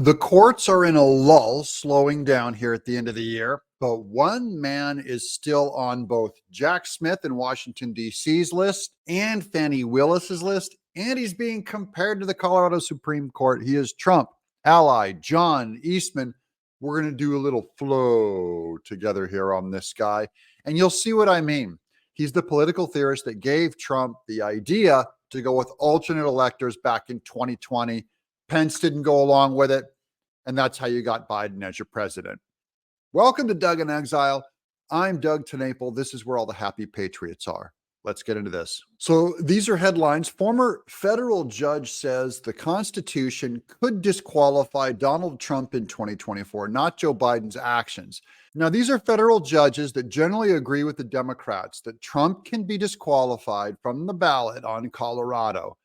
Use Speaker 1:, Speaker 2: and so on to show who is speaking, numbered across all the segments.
Speaker 1: The courts are in a lull, slowing down here at the end of the year, but one man is still on both Jack Smith in Washington, D.C.'s list and Fani Willis's list, and he's being compared to the Colorado Supreme Court. He is Trump ally John Eastman. We're going to do a little flow together here on this guy, and you'll see what I mean. He's the political theorist that gave Trump the idea to go with alternate electors back in 2020. Pence didn't go along with it, and that's how you got Biden as your president. Welcome to Doug in Exile. I'm Doug TeNapel. This is where all the happy patriots are. Let's get into this. So these are headlines. Former federal judge says the Constitution could disqualify Donald Trump in 2024, not Joe Biden's actions. Now, these are federal judges that generally agree with the Democrats that Trump can be disqualified from the ballot on Colorado.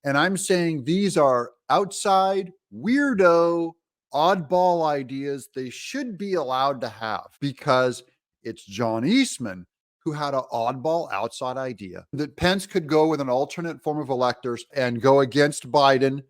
Speaker 1: And I'm saying these are outside, weirdo, oddball ideas they should be allowed to have, because it's John Eastman who had an oddball outside idea that Pence could go with an alternate form of electors and go against Biden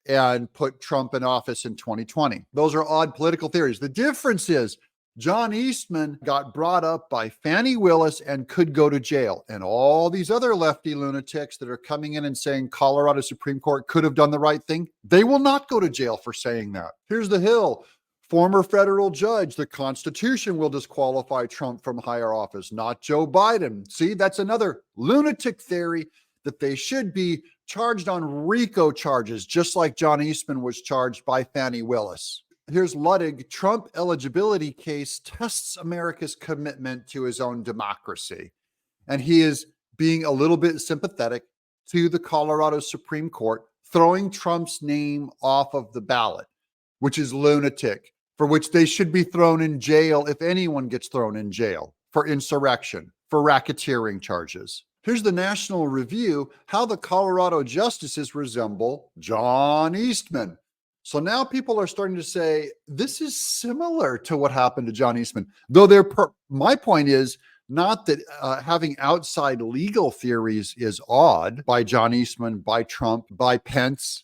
Speaker 1: and put Trump in office in 2020. Those are odd political theories. The difference is John Eastman got brought up by Fani Willis and could go to jail. And all these other lefty lunatics that are coming in and saying Colorado Supreme Court could have done the right thing, they will not go to jail for saying that. Here's the Hill. Former federal judge, the Constitution will disqualify Trump from higher office, not Joe Biden. See, that's another lunatic theory that they should be charged on RICO charges, just like John Eastman was charged by Fani Willis. Here's Ludwig. Trump eligibility case tests America's commitment to his own democracy. And he is being a little bit sympathetic to the Colorado Supreme Court, throwing Trump's name off of the ballot, which is lunatic, for which they should be thrown in jail if anyone gets thrown in jail for insurrection, for racketeering charges. Here's the National Review, how the Colorado justices resemble John Eastman. So now people are starting to say, this is similar to what happened to John Eastman. Though my point is not that having outside legal theories is odd by John Eastman, by Trump, by Pence,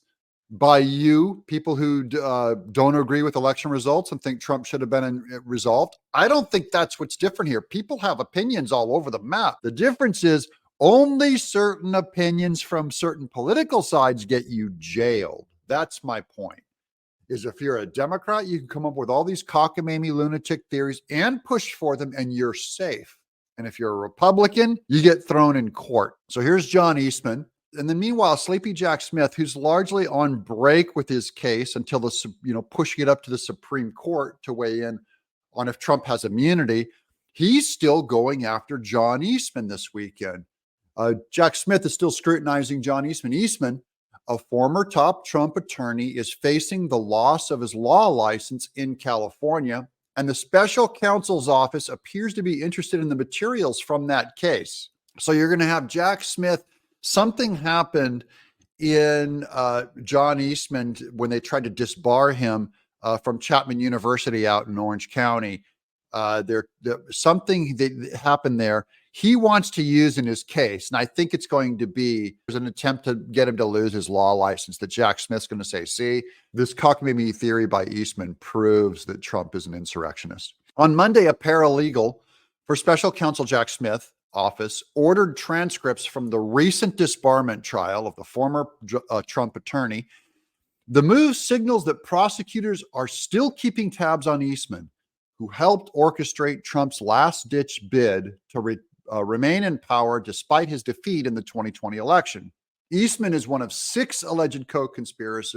Speaker 1: by you, people who don't agree with election results and think Trump should have been resolved. I don't think that's what's different here. People have opinions all over the map. The difference is only certain opinions from certain political sides get you jailed. That's my point. Is if you're a Democrat, you can come up with all these cockamamie lunatic theories and push for them, and you're safe. And if you're a Republican, you get thrown in court. So here's John Eastman. And then meanwhile, Sleepy Jack Smith, who's largely on break with his case until pushing it up to the Supreme Court to weigh in on if Trump has immunity, he's still going after John Eastman this weekend. Jack Smith is still scrutinizing John Eastman. Eastman, a former top Trump attorney, is facing the loss of his law license in California, and the special counsel's office appears to be interested in the materials from that case. So you're going to have Jack Smith. Something happened in John Eastman when they tried to disbar him from Chapman University out in Orange County. Something that happened there he wants to use in his case, and I think it's going to be an attempt to get him to lose his law license, that Jack Smith's going to say, see, this cockamamie theory by Eastman proves that Trump is an insurrectionist. On Monday, a paralegal for special counsel Jack Smith office ordered transcripts from the recent disbarment trial of the former Trump attorney. The move signals that prosecutors are still keeping tabs on Eastman, who helped orchestrate Trump's last-ditch bid to remain in power despite his defeat in the 2020 election. Eastman is one of 6 alleged co-conspirators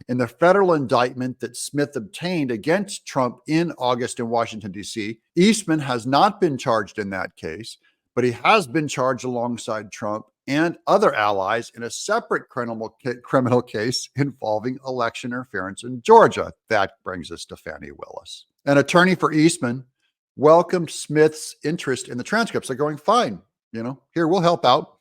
Speaker 1: in the federal indictment that Smith obtained against Trump in August in Washington, D.C. Eastman has not been charged in that case, but he has been charged alongside Trump and other allies in a separate criminal case involving election interference in Georgia. That brings us to Fani Willis. An attorney for Eastman welcomed Smith's interest in the transcripts. They're going, fine, here, we'll help out.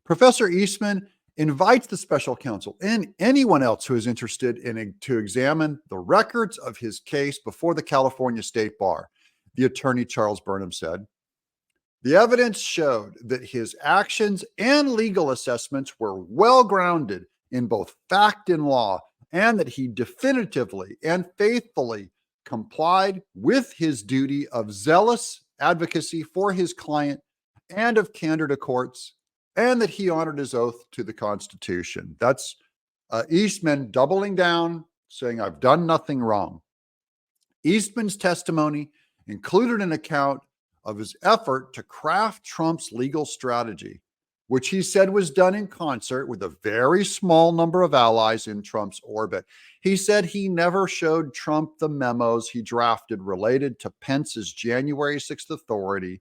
Speaker 1: Professor Eastman invites the special counsel and anyone else who is interested to examine the records of his case before the California State Bar, the attorney Charles Burnham said. The evidence showed that his actions and legal assessments were well grounded in both fact and law, and that he definitively and faithfully complied with his duty of zealous advocacy for his client and of candor to courts, and that he honored his oath to the Constitution. That's Eastman doubling down, saying, I've done nothing wrong. Eastman's testimony included an account of his effort to craft Trump's legal strategy, which he said was done in concert with a very small number of allies in Trump's orbit. He said he never showed Trump the memos he drafted related to Pence's January 6th authority,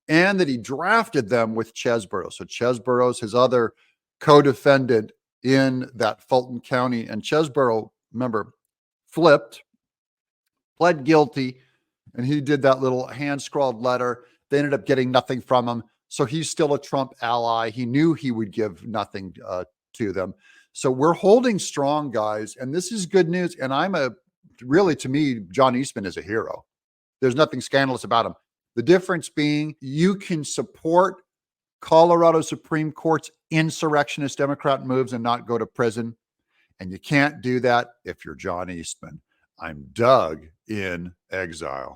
Speaker 1: and that he drafted them with Chesborough. So Chesborough's his other co-defendant in that Fulton County. And Chesborough, remember, flipped, pled guilty, and he did that little hand-scrawled letter. They ended up getting nothing from him. So he's still a Trump ally. He knew he would give nothing to them. So we're holding strong, guys. And this is good news. And really, to me, John Eastman is a hero. There's nothing scandalous about him. The difference being you can support Colorado Supreme Court's insurrectionist Democrat moves and not go to prison. And you can't do that if you're John Eastman. I'm Doug in Exile.